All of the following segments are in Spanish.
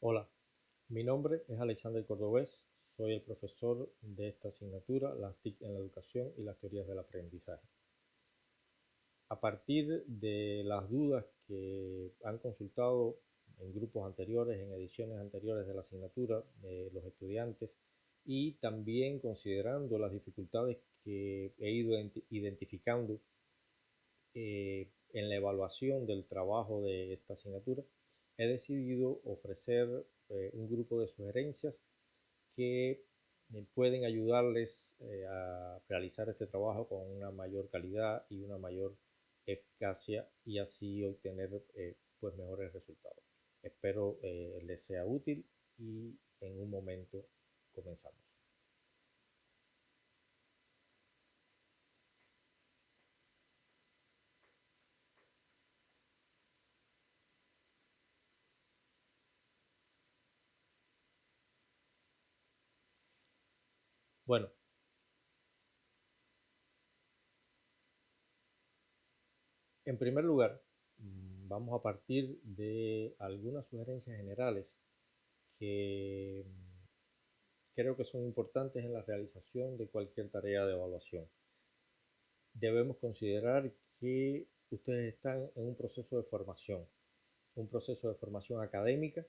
Hola, mi nombre es Alexander Cordobés, soy el profesor de esta asignatura, las TIC en la educación y las teorías del aprendizaje. A partir de las dudas que han consultado en grupos anteriores, en ediciones anteriores de la asignatura, los estudiantes, y también considerando las dificultades que he ido identificando en la evaluación del trabajo de esta asignatura, he decidido ofrecer un grupo de sugerencias que pueden ayudarles a realizar este trabajo con una mayor calidad y una mayor eficacia y así obtener pues mejores resultados. Espero les sea útil y en un momento comenzamos. Bueno, en primer lugar, vamos a partir de algunas sugerencias generales que creo que son importantes en la realización de cualquier tarea de evaluación. Debemos considerar que ustedes están en un proceso de formación académica,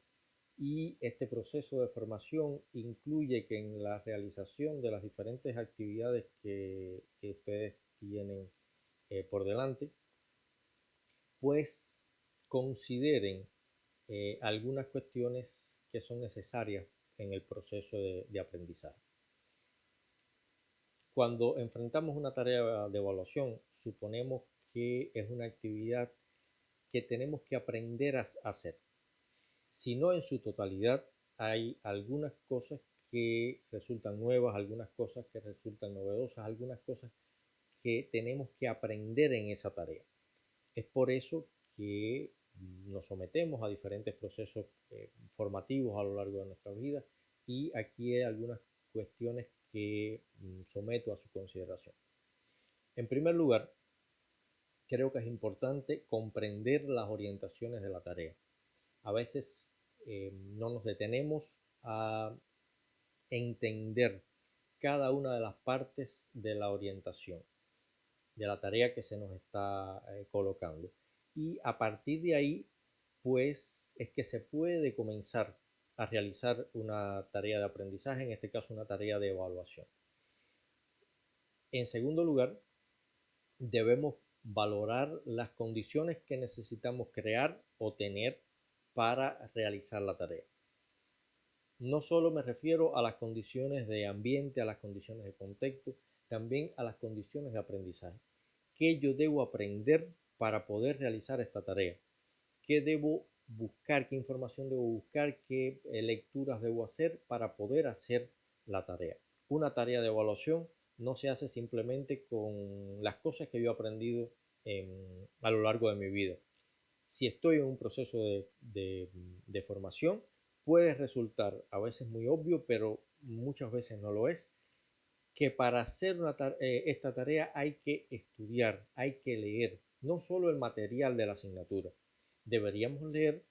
y este proceso de formación incluye que en la realización de las diferentes actividades que ustedes tienen por delante, pues consideren algunas cuestiones que son necesarias en el proceso de aprendizaje. Cuando enfrentamos una tarea de evaluación, suponemos que es una actividad que tenemos que aprender a hacer. Si no en su totalidad, hay algunas cosas que resultan nuevas, algunas cosas que resultan novedosas, algunas cosas que tenemos que aprender en esa tarea. Es por eso que nos sometemos a diferentes procesos formativos a lo largo de nuestra vida, y aquí hay algunas cuestiones que someto a su consideración. En primer lugar, creo que es importante comprender las orientaciones de la tarea. A veces no nos detenemos a entender cada una de las partes de la orientación, de la tarea que se nos está colocando. Y a partir de ahí, pues es que se puede comenzar a realizar una tarea de aprendizaje, en este caso una tarea de evaluación. En segundo lugar, debemos valorar las condiciones que necesitamos crear o tener para realizar la tarea. No solo me refiero a las condiciones de ambiente, a las condiciones de contexto, también a las condiciones de aprendizaje. ¿Qué yo debo aprender para poder realizar esta tarea? ¿Qué debo buscar? ¿Qué información debo buscar? ¿Qué lecturas debo hacer para poder hacer la tarea? Una tarea de evaluación no se hace simplemente con las cosas que yo he aprendido a lo largo de mi vida. Si estoy en un proceso de formación, puede resultar a veces muy obvio, pero muchas veces no lo es, que para hacer esta tarea hay que estudiar, hay que leer, no solo el material de la asignatura. Deberíamos leer,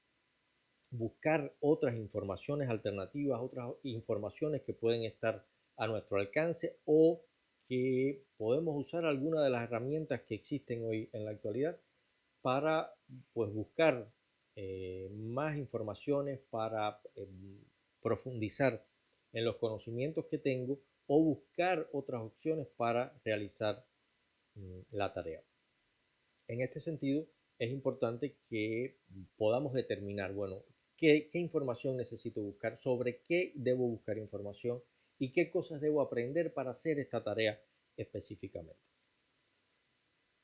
buscar otras informaciones alternativas, otras informaciones que pueden estar a nuestro alcance, o que podemos usar alguna de las herramientas que existen hoy en la actualidad para pues buscar más informaciones, para profundizar en los conocimientos que tengo o buscar otras opciones para realizar la tarea. En este sentido, es importante que podamos determinar, bueno, qué información necesito buscar, sobre qué debo buscar información y qué cosas debo aprender para hacer esta tarea específicamente.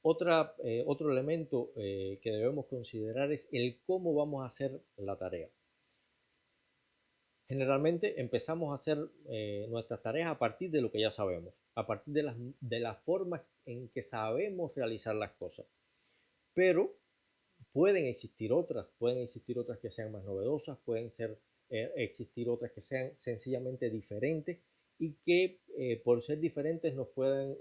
Otro elemento que debemos considerar es el cómo vamos a hacer la tarea. Generalmente empezamos a hacer nuestras tareas a partir de lo que ya sabemos, a partir de las formas en que sabemos realizar las cosas. Pero pueden existir otras que sean más novedosas, pueden existir otras que sean sencillamente diferentes y que por ser diferentes nos pueden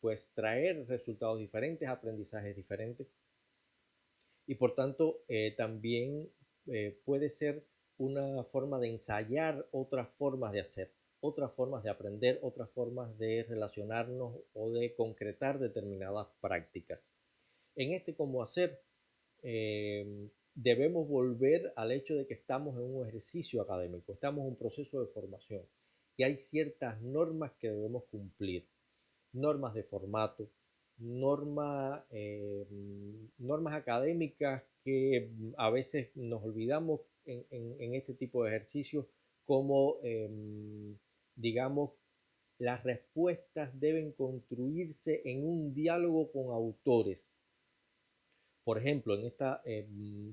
pues traer resultados diferentes, aprendizajes diferentes, y por tanto también puede ser una forma de ensayar otras formas de hacer, otras formas de aprender, otras formas de relacionarnos o de concretar determinadas prácticas. En este cómo hacer, debemos volver al hecho de que estamos en un ejercicio académico, estamos en un proceso de formación y hay ciertas normas que debemos cumplir, normas de formato, normas académicas que a veces nos olvidamos en este tipo de ejercicios, como digamos, las respuestas deben construirse en un diálogo con autores. Por ejemplo, en esta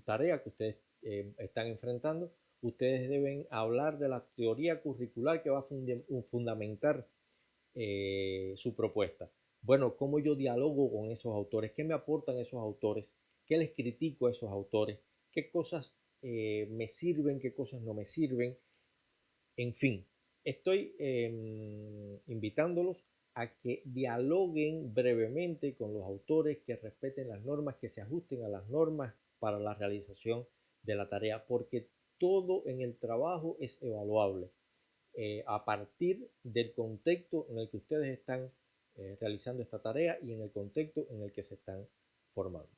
tarea que ustedes están enfrentando, ustedes deben hablar de la teoría curricular que va a fundamentar su propuesta. Bueno, ¿cómo yo dialogo con esos autores? ¿Qué me aportan esos autores? ¿Qué les critico a esos autores? ¿Qué cosas me sirven? ¿Qué cosas no me sirven? En fin, estoy invitándolos a que dialoguen brevemente con los autores, que respeten las normas, que se ajusten a las normas para la realización de la tarea, porque todo en el trabajo es evaluable a partir del contexto en el que ustedes están realizando esta tarea y en el contexto en el que se están formando.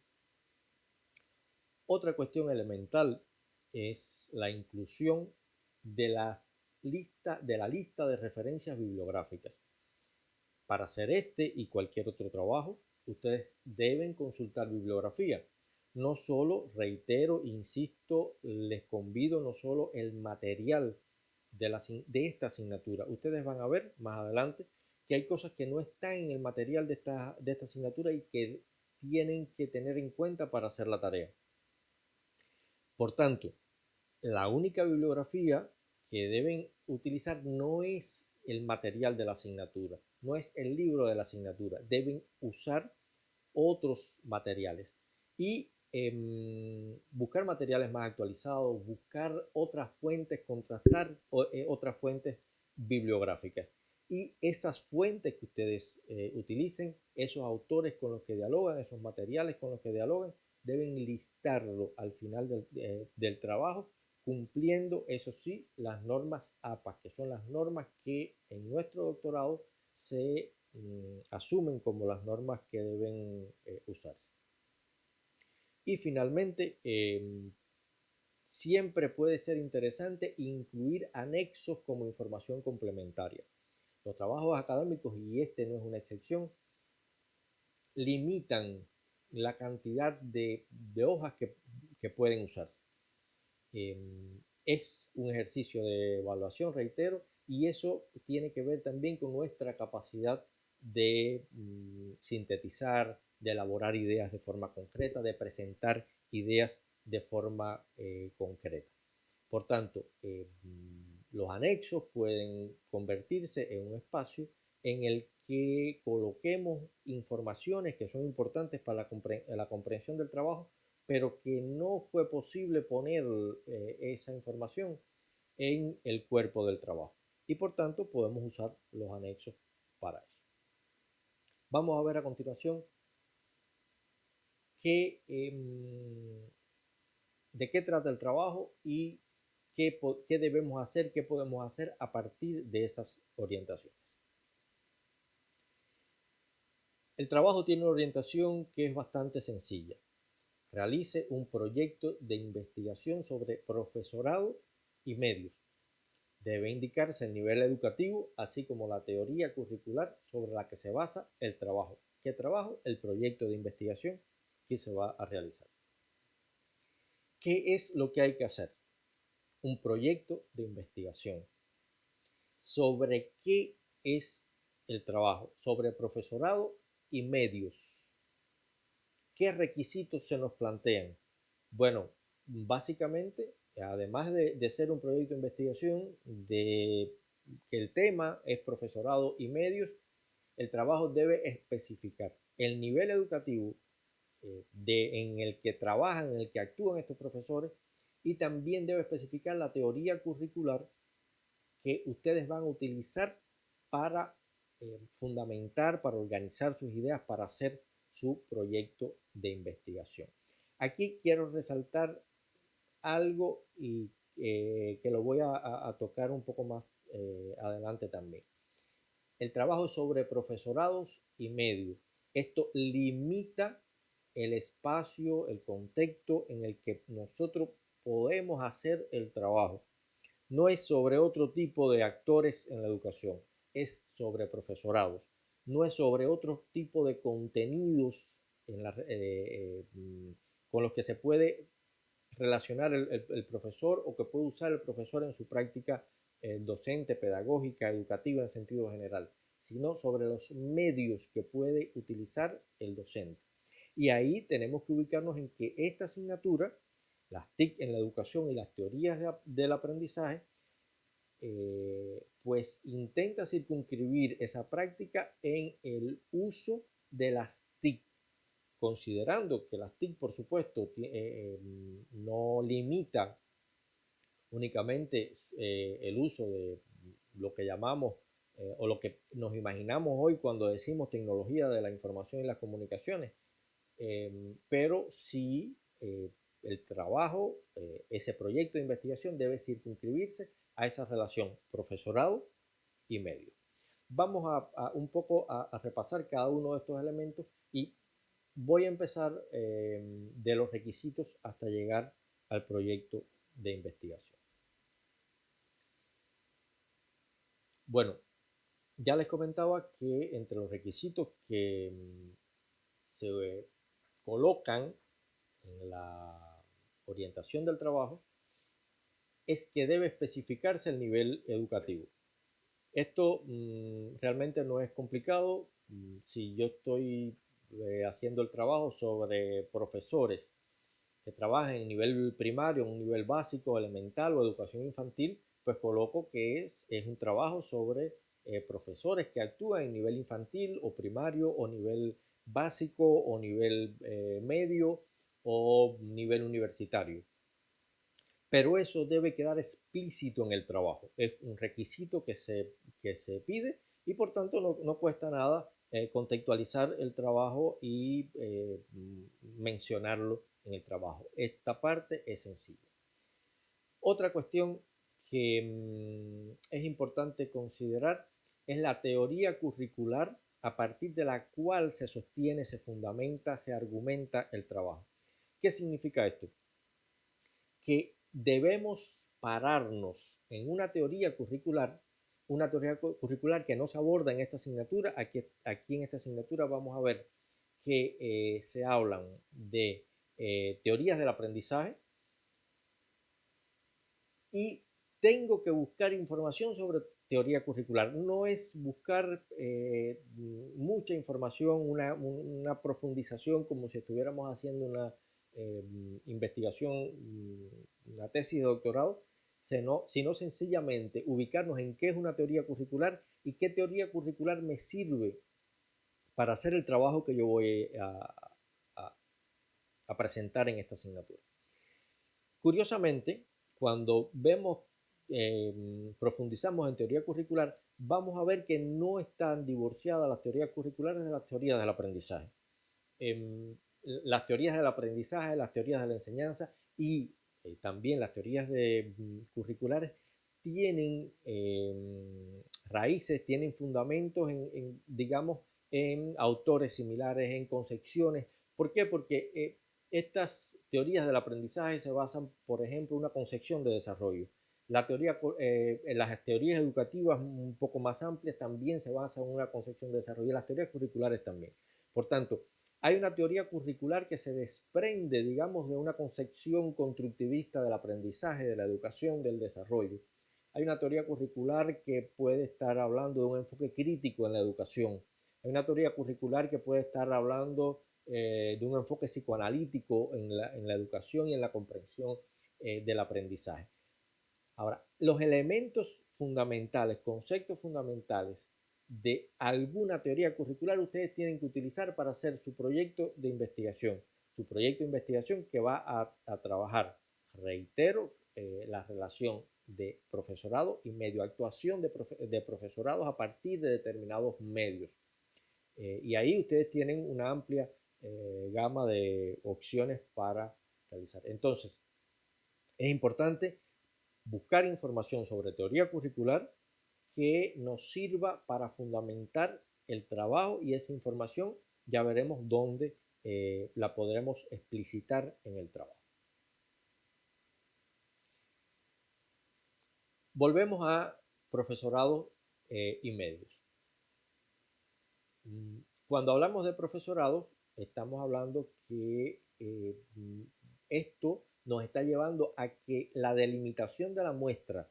Otra cuestión elemental es la inclusión de la lista de referencias bibliográficas. Para hacer este y cualquier otro trabajo, ustedes deben consultar bibliografía. No solo, reitero, insisto, les convido no solo el material de esta asignatura. Ustedes van a ver más adelante que hay cosas que no están en el material de esta asignatura y que tienen que tener en cuenta para hacer la tarea. Por tanto, la única bibliografía que deben utilizar no es el material de la asignatura, no es el libro de la asignatura, deben usar otros materiales y buscar materiales más actualizados, buscar otras fuentes, contrastar otras fuentes bibliográficas. Y esas fuentes que ustedes utilicen, esos autores con los que dialogan, esos materiales con los que dialogan, deben listarlo al final del trabajo, cumpliendo, eso sí, las normas APA, que son las normas que en nuestro doctorado se asumen como las normas que deben usarse. Y finalmente, siempre puede ser interesante incluir anexos como información complementaria. Los trabajos académicos, y este no es una excepción, limitan la cantidad de hojas que pueden usarse. Es un ejercicio de evaluación, reitero, y eso tiene que ver también con nuestra capacidad de sintetizar, de elaborar ideas de forma concreta, de presentar ideas de forma concreta. Por tanto, los anexos pueden convertirse en un espacio en el que coloquemos informaciones que son importantes para la comprensión del trabajo, pero que no fue posible poner esa información en el cuerpo del trabajo. Y por tanto podemos usar los anexos para eso. Vamos a ver a continuación de qué trata el trabajo y qué debemos hacer, qué podemos hacer a partir de esas orientaciones. El trabajo tiene una orientación que es bastante sencilla. Realice un proyecto de investigación sobre profesorado y medios. Debe indicarse el nivel educativo, así como la teoría curricular sobre la que se basa el trabajo. ¿Qué trabajo? El proyecto de investigación que se va a realizar. ¿Qué es lo que hay que hacer? Un proyecto de investigación. ¿Sobre qué es el trabajo? Sobre profesorado y medios. ¿Qué requisitos se nos plantean? Bueno, básicamente, además de ser un proyecto de investigación, de que el tema es profesorado y medios, el trabajo debe especificar el nivel educativo en el que trabajan, en el que actúan estos profesores, y también debe especificar la teoría curricular que ustedes van a utilizar para fundamentar, para organizar sus ideas, para hacer su proyecto de investigación. Aquí quiero resaltar algo y que lo voy a tocar un poco más adelante también. El trabajo sobre profesorados y medios. Esto limita el espacio, el contexto en el que nosotros podemos hacer el trabajo. No es sobre otro tipo de actores en la educación, es sobre profesorados. No es sobre otro tipo de contenidos con los que se puede relacionar el profesor o que puede usar el profesor en su práctica docente, pedagógica, educativa en sentido general, sino sobre los medios que puede utilizar el docente. Y ahí tenemos que ubicarnos en que esta asignatura, las TIC en la educación y las teorías del aprendizaje, pues intenta circunscribir esa práctica en el uso de las TIC, considerando que las TIC, por supuesto, no limitan únicamente el uso de lo que llamamos o lo que nos imaginamos hoy cuando decimos tecnología de la información y las comunicaciones, pero sí el trabajo, ese proyecto de investigación debe circunscribirse a esa relación profesorado y medio. Vamos un poco a repasar cada uno de estos elementos y voy a empezar de los requisitos hasta llegar al proyecto de investigación. Bueno, ya les comentaba que entre los requisitos que se colocan en la orientación del trabajo es que debe especificarse el nivel educativo. Esto realmente no es complicado. Si yo estoy haciendo el trabajo sobre profesores que trabajan en nivel primario, en un nivel básico, elemental o educación infantil, pues coloco que es un trabajo sobre profesores que actúan en nivel infantil o primario o nivel básico o nivel medio o nivel universitario. Pero eso debe quedar explícito en el trabajo. Es un requisito que se pide y por tanto no cuesta nada contextualizar el trabajo y mencionarlo en el trabajo. Esta parte es sencilla. Otra cuestión que es importante considerar es la teoría curricular a partir de la cual se sostiene, se fundamenta, se argumenta el trabajo. ¿Qué significa esto? Que debemos pararnos en una teoría curricular que no se aborda en esta asignatura. Aquí en esta asignatura vamos a ver que se hablan de teorías del aprendizaje y tengo que buscar información sobre teoría curricular. No es buscar mucha información, una profundización como si estuviéramos haciendo una investigación, una tesis de doctorado, sino sencillamente ubicarnos en qué es una teoría curricular y qué teoría curricular me sirve para hacer el trabajo que yo voy a presentar en esta asignatura. Curiosamente, cuando profundizamos en teoría curricular, vamos a ver que no están divorciadas las teorías curriculares de las teorías del aprendizaje. Las teorías del aprendizaje, las teorías de la enseñanza y también las teorías curriculares tienen raíces, tienen fundamentos digamos, en autores similares, en concepciones. ¿Por qué? Porque estas teorías del aprendizaje se basan, por ejemplo, en una concepción de desarrollo. Las teorías educativas un poco más amplias también se basan en una concepción de desarrollo y las teorías curriculares también. Por tanto, hay una teoría curricular que se desprende, digamos, de una concepción constructivista del aprendizaje, de la educación, del desarrollo. Hay una teoría curricular que puede estar hablando de un enfoque crítico en la educación. Hay una teoría curricular que puede estar hablando de un enfoque psicoanalítico en la educación y en la comprensión del aprendizaje. Ahora, los elementos fundamentales, conceptos fundamentales de alguna teoría curricular ustedes tienen que utilizar para hacer su proyecto de investigación. Su proyecto de investigación que va a trabajar, reitero, la relación de profesorado y medio, actuación de profesorados a partir de determinados medios. Y ahí ustedes tienen una amplia gama de opciones para realizar. Entonces, es importante buscar información sobre teoría curricular que nos sirva para fundamentar el trabajo, y esa información ya veremos dónde la podremos explicitar en el trabajo. Volvemos a profesorado y medios. Cuando hablamos de profesorado, estamos hablando que esto nos está llevando a que la delimitación de la muestra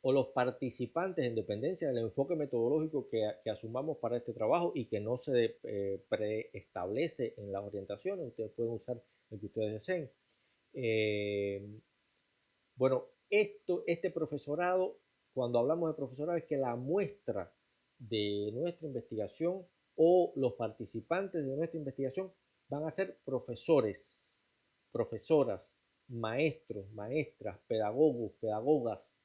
o los participantes, en dependencia del enfoque metodológico que asumamos para este trabajo y que no se preestablece en las orientaciones, ustedes pueden usar el que ustedes deseen. Bueno, este profesorado, cuando hablamos de profesorado, es que la muestra de nuestra investigación o los participantes de nuestra investigación van a ser profesores, profesoras, maestros, maestras, pedagogos, pedagogas.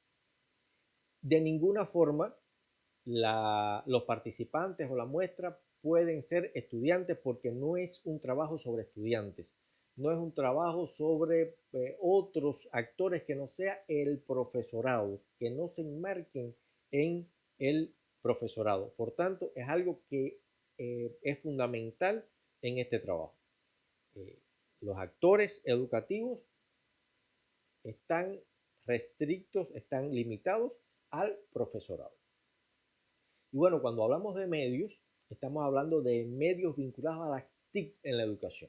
De ninguna forma los participantes o la muestra pueden ser estudiantes, porque no es un trabajo sobre estudiantes, no es un trabajo sobre otros actores que no sea el profesorado, que no se enmarquen en el profesorado. Por tanto, es algo que es fundamental en este trabajo. Los actores educativos están restrictos, están limitados al profesorado. Y bueno, cuando hablamos de medios, estamos hablando de medios vinculados a las TIC en la educación.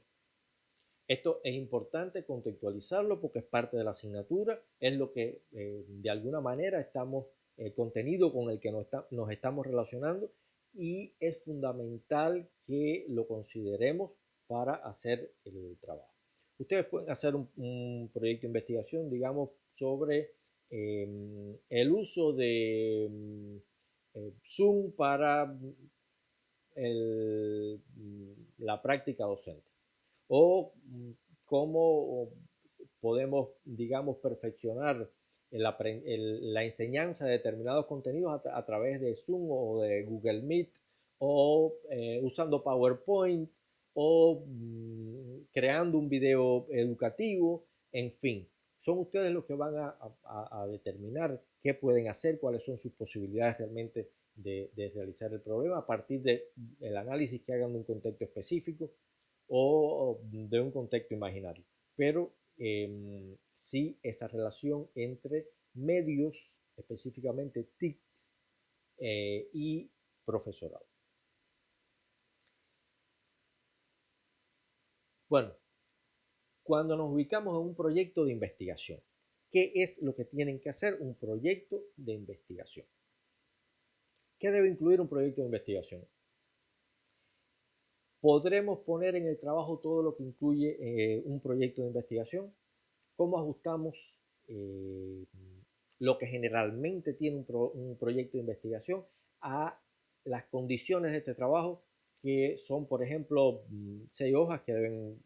Esto es importante contextualizarlo porque es parte de la asignatura, es lo que de alguna manera estamos, contenido con el que nos estamos relacionando, y es fundamental que lo consideremos para hacer el trabajo. Ustedes pueden hacer un proyecto de investigación, digamos, sobre el uso de Zoom para la práctica docente, o cómo podemos, digamos, perfeccionar la enseñanza de determinados contenidos a través de Zoom o de Google Meet, o usando PowerPoint, o creando un video educativo, en fin. Son ustedes los que van a determinar qué pueden hacer, cuáles son sus posibilidades realmente de realizar el problema a partir del análisis que hagan de un contexto específico o de un contexto imaginario. Pero sí, esa relación entre medios, específicamente TICs, y profesorado. Bueno, cuando nos ubicamos en un proyecto de investigación, ¿qué es lo que tienen que hacer un proyecto de investigación? ¿Qué debe incluir un proyecto de investigación? ¿Podremos poner en el trabajo todo lo que incluye un proyecto de investigación? ¿Cómo ajustamos lo que generalmente tiene un proyecto de investigación a las condiciones de este trabajo, que son, por ejemplo, 6 hojas que deben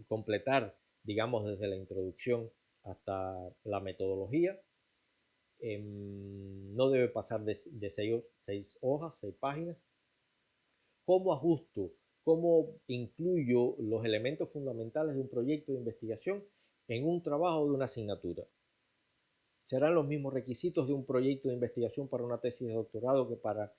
completar, digamos, desde la introducción hasta la metodología? No debe pasar de 6 hojas, 6 páginas. ¿Cómo ajusto? ¿Cómo incluyo los elementos fundamentales de un proyecto de investigación en un trabajo de una asignatura? ¿Serán los mismos requisitos de un proyecto de investigación para una tesis de doctorado que para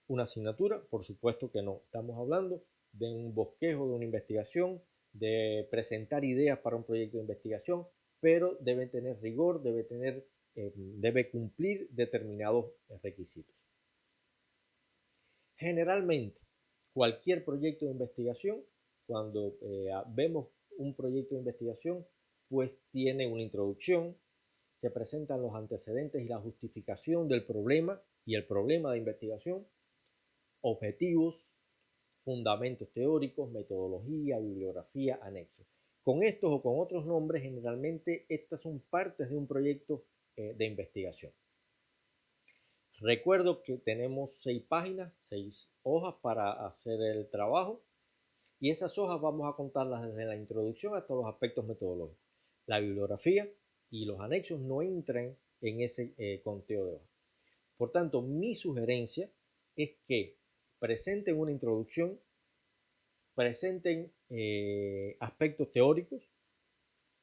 una asignatura? Por supuesto que no. Estamos hablando de un bosquejo de una investigación, de presentar ideas para un proyecto de investigación, pero debe tener rigor, debe cumplir determinados requisitos. Generalmente, cualquier proyecto de investigación, cuando vemos un proyecto de investigación, pues tiene una introducción, se presentan los antecedentes y la justificación del problema y el problema de investigación, objetivos, fundamentos teóricos, metodología, bibliografía, anexos. Con estos o con otros nombres, generalmente estas son partes de un proyecto de investigación. Recuerdo que tenemos 6 páginas, 6 hojas para hacer el trabajo, y esas hojas vamos a contarlas desde la introducción hasta los aspectos metodológicos. La bibliografía y los anexos no entran en ese conteo de hojas. Por tanto, mi sugerencia es que presenten una introducción, presenten aspectos teóricos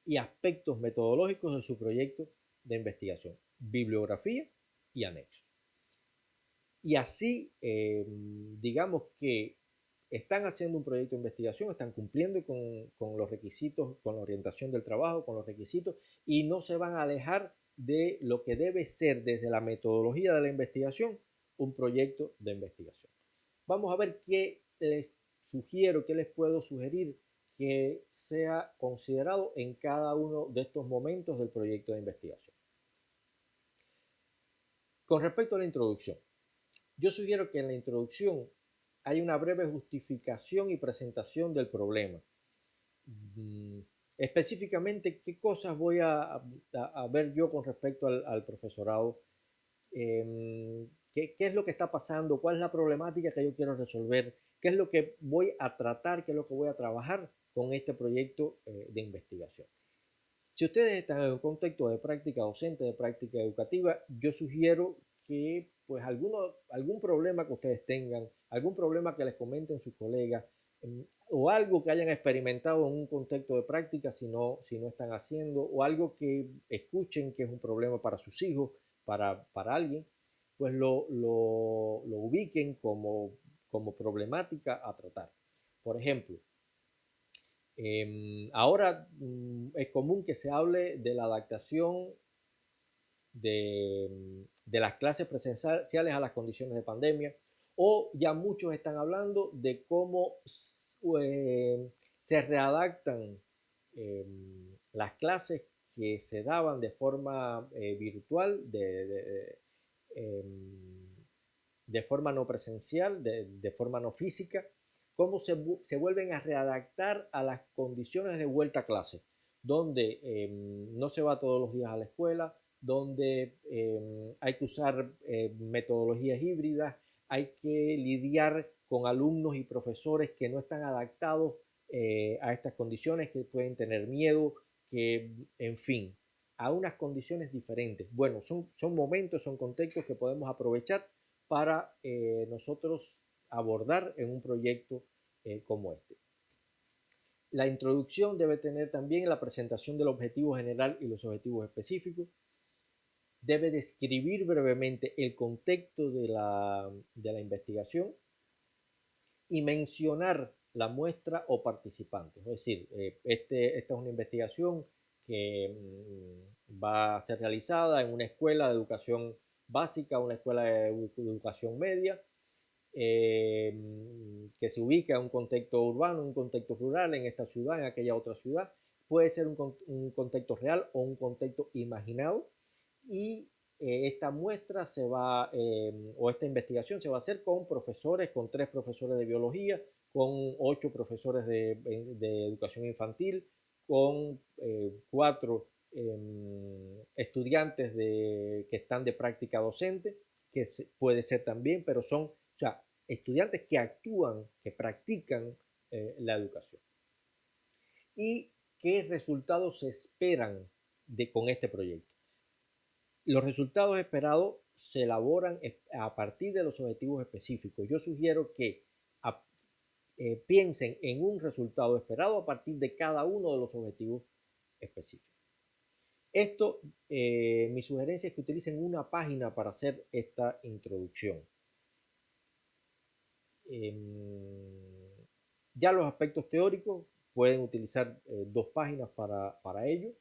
y aspectos metodológicos de su proyecto de investigación, bibliografía y anexo. Y así, digamos que están haciendo un proyecto de investigación, están cumpliendo con los requisitos, con la orientación del trabajo, con los requisitos, y no se van a alejar de lo que debe ser desde la metodología de la investigación un proyecto de investigación. Vamos a ver qué les sugiero, qué les puedo sugerir que sea considerado en cada uno de estos momentos del proyecto de investigación. Con respecto a la introducción, yo sugiero que en la introducción hay una breve justificación y presentación del problema. Específicamente, ¿qué cosas voy a ver yo con respecto al profesorado? ¿Qué es lo que está pasando? ¿Cuál es la problemática que yo quiero resolver? ¿Qué es lo que voy a tratar? ¿Qué es lo que voy a trabajar con este proyecto de investigación? Si ustedes están en un contexto de práctica docente, de práctica educativa, yo sugiero que pues algún problema que ustedes tengan, algún problema que les comenten sus colegas, o algo que hayan experimentado en un contexto de práctica si no están haciendo, o algo que escuchen que es un problema para sus hijos, para alguien, pues lo ubiquen como problemática a tratar. Por ejemplo, ahora es común que se hable de la adaptación de las clases presenciales a las condiciones de pandemia, o ya muchos están hablando de cómo se readaptan las clases que se daban de forma virtual, de forma no presencial, de forma no física, cómo se vuelven a readaptar a las condiciones de vuelta a clase, donde no se va todos los días a la escuela, donde hay que usar metodologías híbridas, hay que lidiar con alumnos y profesores que no están adaptados a estas condiciones, que pueden tener miedo, que, en fin, a unas condiciones diferentes. Bueno, son momentos, son contextos que podemos aprovechar para nosotros abordar en un proyecto como este. La introducción debe tener también la presentación del objetivo general y los objetivos específicos. Debe describir brevemente el contexto de la investigación y mencionar la muestra o participantes. Es decir, esta es una investigación que va a ser realizada en una escuela de educación básica, una escuela de educación media, que se ubica en un contexto urbano, un contexto rural, en esta ciudad, en aquella otra ciudad. Puede ser un contexto real o un contexto imaginado, y esta muestra o esta investigación se va a hacer con profesores, con 3 profesores de biología, con 8 profesores de educación infantil, con 4 estudiantes que están de práctica docente, que puede ser también, pero son, o sea, estudiantes que actúan, que practican la educación. ¿Y qué resultados se esperan con este proyecto? Los resultados esperados se elaboran a partir de los objetivos específicos. Yo sugiero que piensen en un resultado esperado a partir de cada uno de los objetivos específicos. Esto, mi sugerencia es que utilicen una página para hacer esta introducción. Ya los aspectos teóricos pueden utilizar 2 páginas para ello.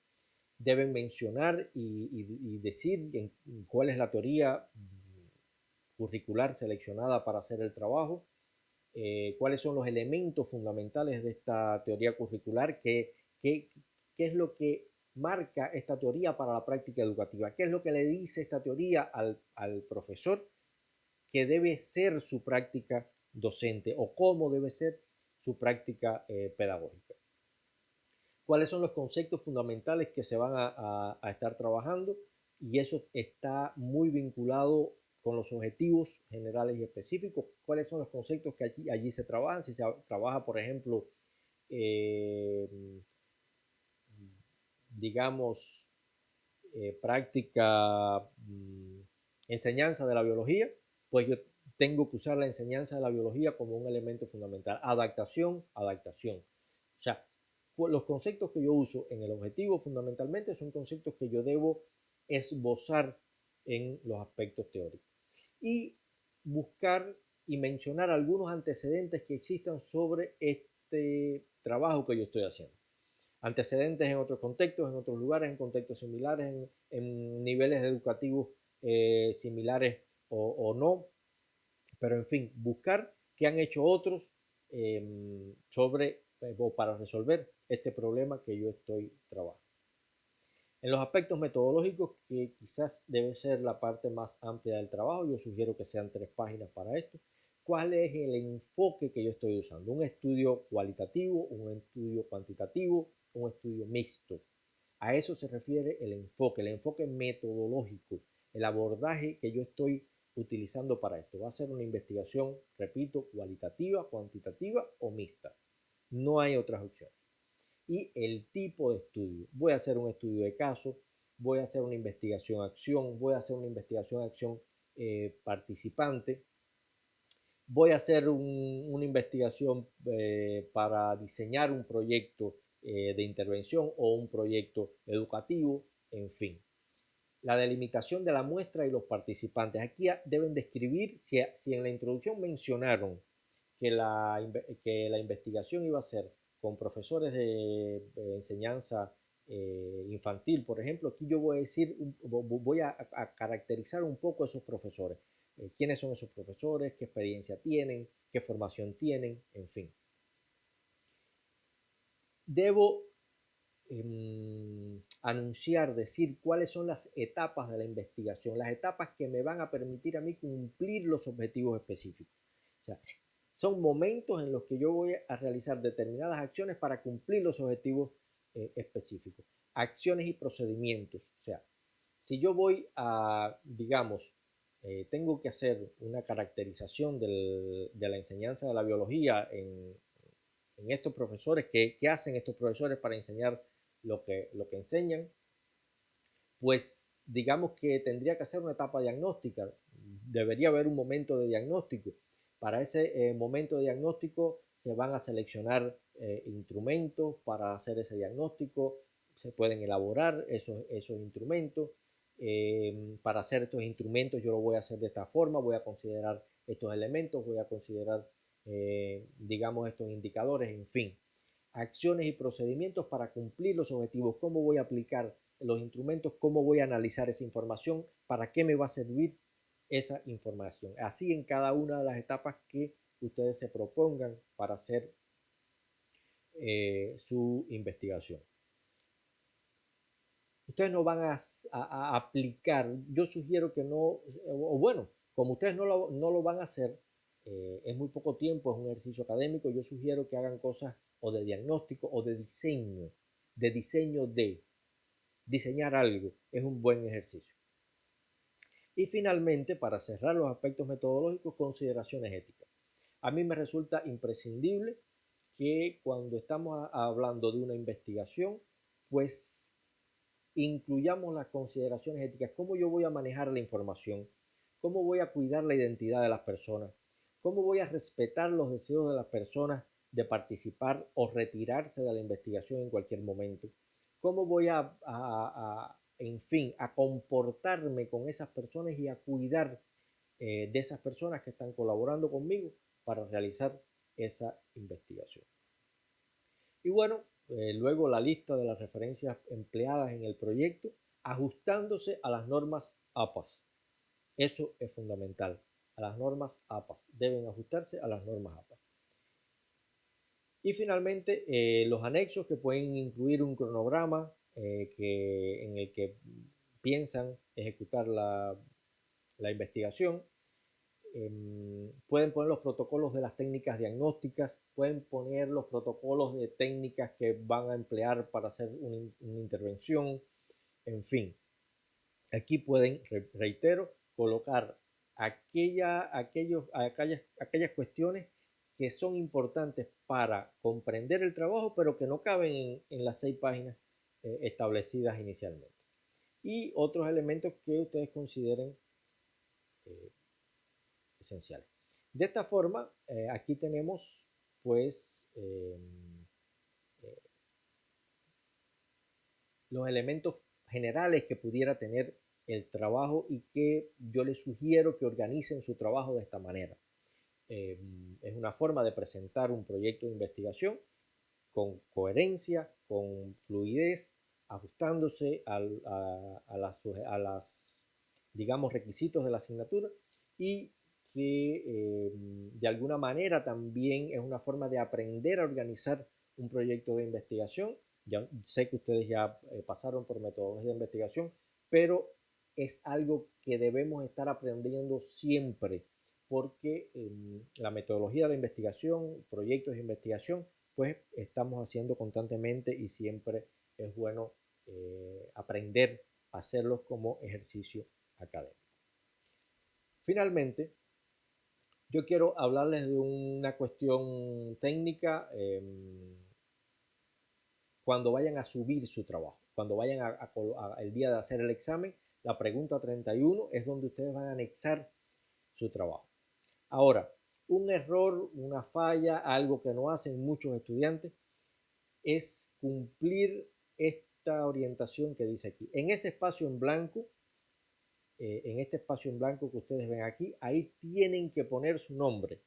Deben mencionar y decir cuál es la teoría curricular seleccionada para hacer el trabajo, cuáles son los elementos fundamentales de esta teoría curricular, qué es lo que marca esta teoría para la práctica educativa, qué es lo que le dice esta teoría al profesor que debe ser su práctica docente, o cómo debe ser su práctica pedagógica. Cuáles son los conceptos fundamentales que se van a estar trabajando, y eso está muy vinculado con los objetivos generales y específicos. Cuáles son los conceptos que allí se trabajan. Si se trabaja, por ejemplo, digamos, práctica, enseñanza de la biología, pues yo tengo que usar la enseñanza de la biología como un elemento fundamental. Adaptación. O sea, los conceptos que yo uso en el objetivo fundamentalmente son conceptos que yo debo esbozar en los aspectos teóricos. Y buscar y mencionar algunos antecedentes que existan sobre este trabajo que yo estoy haciendo. Antecedentes en otros contextos, en otros lugares, en contextos similares, en niveles educativos similares o no. Pero en fin, buscar qué han hecho otros sobre o para resolver este problema que yo estoy trabajando. En los aspectos metodológicos, que quizás debe ser la parte más amplia del trabajo, yo sugiero que sean 3 páginas para esto. ¿Cuál es el enfoque que yo estoy usando? ¿Un estudio cualitativo, un estudio cuantitativo, un estudio mixto? A eso se refiere el enfoque metodológico, el abordaje que yo estoy utilizando para esto. Va a ser una investigación, repito, cualitativa, cuantitativa o mixta. No hay otras opciones. Y el tipo de estudio. Voy a hacer un estudio de caso, voy a hacer una investigación-acción, voy a hacer una investigación-acción participante, voy a hacer una investigación para diseñar un proyecto de intervención o un proyecto educativo, en fin. La delimitación de la muestra y los participantes. Aquí deben describir, si en la introducción mencionaron que la investigación iba a ser con profesores de enseñanza infantil, por ejemplo, aquí yo voy a decir, voy a caracterizar un poco a esos profesores. ¿Quiénes son esos profesores? ¿Qué experiencia tienen? ¿Qué formación tienen? En fin. Debo anunciar, decir cuáles son las etapas de la investigación, las etapas que me van a permitir a mí cumplir los objetivos específicos. O sea, son momentos en los que yo voy a realizar determinadas acciones para cumplir los objetivos específicos. Acciones y procedimientos. O sea, si yo voy a, digamos, tengo que hacer una caracterización de la enseñanza de la biología en estos profesores, ¿qué hacen estos profesores para enseñar lo que enseñan? Pues digamos que tendría que hacer una etapa diagnóstica. Debería haber un momento de diagnóstico. Para ese momento de diagnóstico se van a seleccionar instrumentos para hacer ese diagnóstico. Se pueden elaborar esos instrumentos. Para hacer estos instrumentos yo lo voy a hacer de esta forma. Voy a considerar estos elementos. Voy a considerar, digamos, estos indicadores. En fin, acciones y procedimientos para cumplir los objetivos. ¿Cómo voy a aplicar los instrumentos? ¿Cómo voy a analizar esa información? ¿Para qué me va a servir esa información? Así en cada una de las etapas que ustedes se propongan para hacer su investigación. Ustedes no van a aplicar, yo sugiero que no, o bueno, como ustedes no lo van a hacer, es muy poco tiempo, es un ejercicio académico, yo sugiero que hagan cosas o de diagnóstico o de diseño de diseñar algo, es un buen ejercicio. Y finalmente, para cerrar los aspectos metodológicos, consideraciones éticas. A mí me resulta imprescindible que cuando estamos hablando de una investigación, pues incluyamos las consideraciones éticas. ¿Cómo yo voy a manejar la información? ¿Cómo voy a cuidar la identidad de las personas? ¿Cómo voy a respetar los deseos de las personas de participar o retirarse de la investigación en cualquier momento? ¿Cómo voy en fin, a comportarme con esas personas y a cuidar de esas personas que están colaborando conmigo para realizar esa investigación? Y bueno, luego la lista de las referencias empleadas en el proyecto, ajustándose a las normas APAS. Eso es fundamental. A las normas APAS. Deben ajustarse a las normas APAS. Y finalmente, los anexos, que pueden incluir un cronograma en el que piensan ejecutar la investigación. Pueden poner los protocolos de las técnicas diagnósticas, pueden poner los protocolos de técnicas que van a emplear para hacer una intervención, en fin. Aquí pueden, reitero, colocar aquellas cuestiones que son importantes para comprender el trabajo, pero que no caben en las 6 páginas establecidas inicialmente. Y otros elementos que ustedes consideren esenciales. De esta forma, aquí tenemos pues los elementos generales que pudiera tener el trabajo y que yo les sugiero que organicen su trabajo de esta manera. Es una forma de presentar un proyecto de investigación con coherencia, con fluidez, ajustándose a las, digamos, requisitos de la asignatura y que de alguna manera también es una forma de aprender a organizar un proyecto de investigación. Ya sé que ustedes ya pasaron por metodología de investigación, pero es algo que debemos estar aprendiendo siempre, porque la metodología de investigación, proyectos de investigación, pues estamos haciendo constantemente y siempre es bueno aprender a hacerlos como ejercicio académico. Finalmente, yo quiero hablarles de una cuestión técnica cuando vayan a subir su trabajo, cuando vayan el día de hacer el examen, la pregunta 31 es donde ustedes van a anexar su trabajo. Ahora, un error, una falla, algo que no hacen muchos estudiantes, es cumplir esta orientación que dice aquí. En ese espacio en blanco, en este espacio en blanco que ustedes ven aquí, ahí tienen que poner su nombre.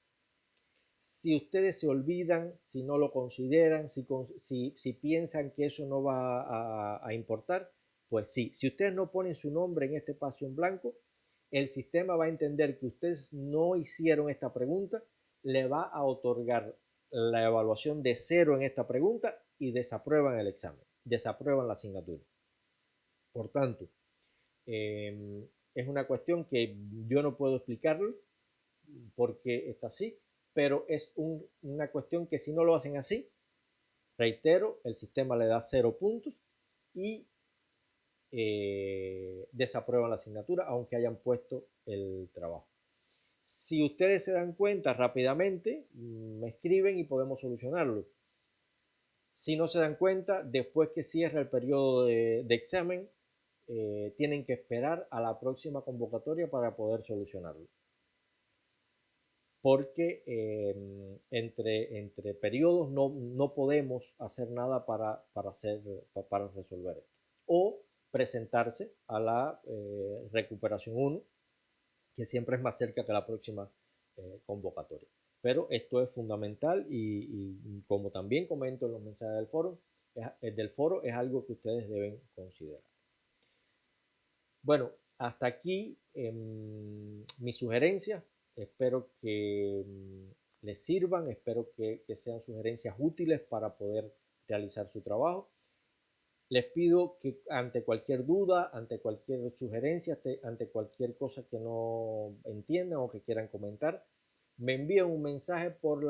Si ustedes se olvidan, si no lo consideran, si piensan que eso no va a importar, pues sí. Si ustedes no ponen su nombre en este espacio en blanco, el sistema va a entender que ustedes no hicieron esta pregunta, le va a otorgar la evaluación de 0 en esta pregunta y desaprueban el examen, desaprueban la asignatura. Por tanto, es una cuestión que yo no puedo explicarlo porque está así, pero es una cuestión que si no lo hacen así, reitero, el sistema le da 0 puntos y desaprueban la asignatura aunque hayan puesto el trabajo. Si ustedes se dan cuenta rápidamente, me escriben y podemos solucionarlo. Si no se dan cuenta, después que cierra el periodo de examen, tienen que esperar a la próxima convocatoria para poder solucionarlo. Porque entre periodos no podemos hacer nada para resolver esto. O presentarse a la recuperación 1, que siempre es más cerca que la próxima convocatoria. Pero esto es fundamental y como también comento en los mensajes del foro, es algo que ustedes deben considerar. Bueno, hasta aquí mis sugerencias. Espero que les sirvan, espero que sean sugerencias útiles para poder realizar su trabajo. Les pido que ante cualquier duda, ante cualquier sugerencia, ante cualquier cosa que no entiendan o que quieran comentar, me envíen un mensaje por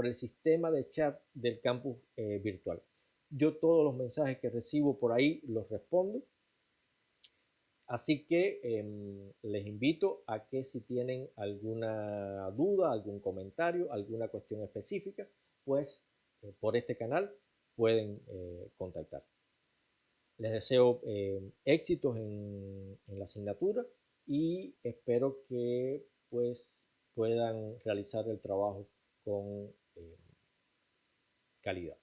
el sistema de chat del campus virtual. Yo todos los mensajes que recibo por ahí los respondo. Así que les invito a que si tienen alguna duda, algún comentario, alguna cuestión específica, pues por este canal pueden contactar. Les deseo éxitos en la asignatura y espero que pues puedan realizar el trabajo con calidad.